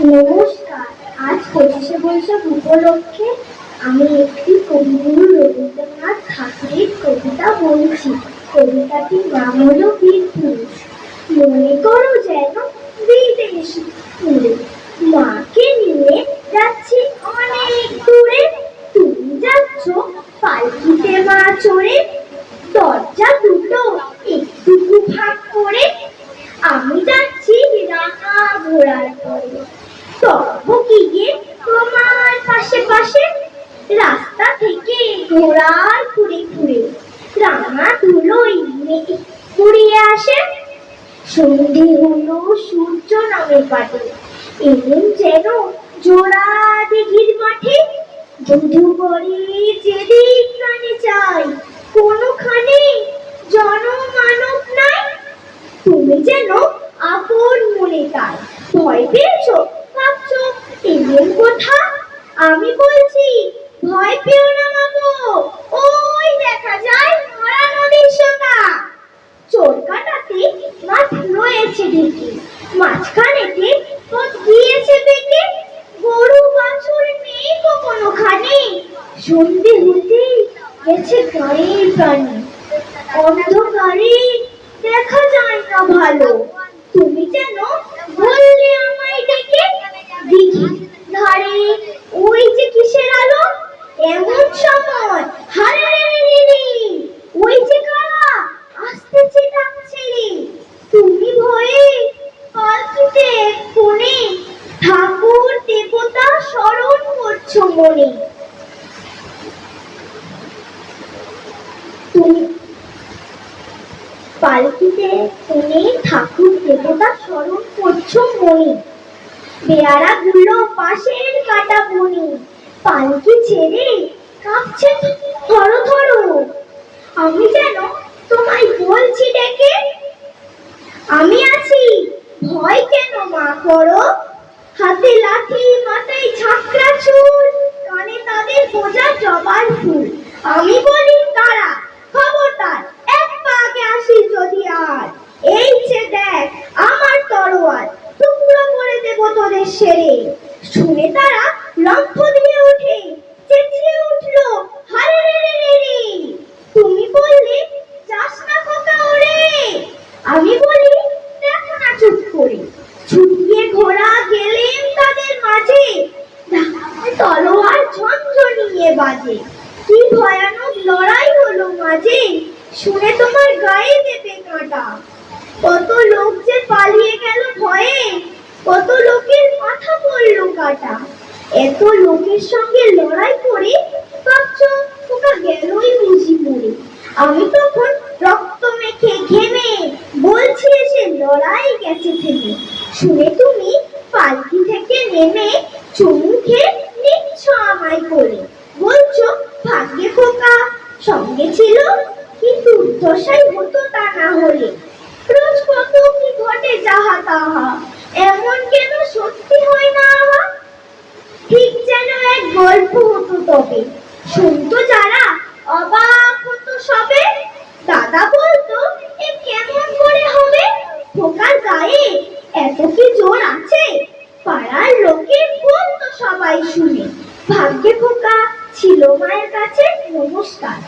নমস্কার। আজ 25শে বৈশাখ উপলক্ষে আমি একটি কবিগুরু রবীন্দ্রনাথ ঠাকুরের কবিতা বলছি। কবিতাটির নাম হলো বীর পুরুষ। মনে করো যেন বিদেশি পুরে, মাকে নিয়ে যাচ্ছি অনেক দূরে। তুমি যাচ্ছ পালকিতে মা চড়ে, দরজা দুটো একটুকু ফাঁক করে। আমি যাচ্ছি রাঙা ঘোড়ার পরে, তর্বকিয়ে তোমার পাশে পাশে। রাস্তা থেকে ঘোড়ার ঘুরে ঘুরে রাঙা ধুলোই কুড়িয়ে আসে। সন্ধে হলো, সূর্য নামে পাটে, এলেন যেন জোড়া দিঘির মাঠে। যদু করে যেদিক প্রাণে চাই, কোনোখানে জনমানব নাই। তুমি যেন আপন মনে তাই, ভয় পেয়েছো, ভাবছো এলেন কোথা। আমি বলছি ভয় পেও না মাগো, ওই দেখা যায় মরা নদীর সোতা। চোর কাটাতে মাঠ রয়েছে ঢেকে, মাঝখানেতে পথ গিয়েছে বেঁকে। গরু বাছুর নেই কোনোখানে, সন্ধে হতেই গেছে গায়ের প্রাণী। অন্ধকারে দেখা যায় না ভালো, তুমি যেন বললে আমায় ডেকে। দিঘির ধারে ওই যে কিসের আলো, এমন সময় হারে রে, ওই যে কারা আসতেছে ডাক ছেড়ে। তুমি ভয়ে পালকিতে কোণে, ঠাকুর দেবতা স্মরণ করছো মনে। তুমি পালকিতে কোণে ঠাকুর দেবতা স্মরণ করছো মনে। বেয়ারা গুলো পাশের কাটা বনে, পালকি ছেড়ে কাঁপছে থরো থরো। আমি যেন তোমায় বলছি ডেকে, আমি আছি, ভয় কেন মা করো। হাতে লাঠি, মাথায় ঝাঁকড়া চুল, কানে তাদের গোজা জবার ফুল। আমি বলি তারা খবরদার, এক পা আগে আসিস যদি আর। এই যে দেখ আমার তরোয়ার, টুকরো করে দেবো তোদের সেরে। শুনে তারা লম্ফ দিয়ে ওঠে, চেঁচিয়ে উঠলো হারে রে। তুমি বললে যাস না খোকা ওরে, আমি বলি দেখো না চুপ করে। ছুটিয়ে ঘোড়া গেলেন তাদের মাঝে, তলোয়ার ঝনঝনিয়ে বাজে। কি ভয়ানক লড়াই হলো মাঝে, শুনে তোমার গায়ে দেবে কাঁটা। কত লোক যে পালিয়ে গেল ভয়ে, কত লোকের মাথা পড়লো কাটা। এত লোকের সঙ্গে লড়াই করে ভাবছো খোকা গেলই বুঝি মরে। আমি তখন রক্ত মেখে ঘেমে বলছি এসে লড়াই গেছে থেমে। শুনে তুমি পালকি থেকে নেমে চুমুখে নিচ্ছ আমায় করে, বলছো ভাগ্যে খোকা সঙ্গে ছিল, কিন্তু দুর্দশাই হতো তা না হলে। রোজ কত কি ঘটে যাহা তাহা, এমন কেন সত্যি হয় না আহা। ঠিক যেন এক গল্প হতো তবে, শুনতো যারা অবাক হতো সবে। দাদা বলতো এ কেমন করে হবে, খোকার গায়ে এত কি জোর আছে। পাড়ার লোকে বলতো সবাই শুনে, ভাগ্যে খোকা ছিল মায়ের কাছে। নমস্কার।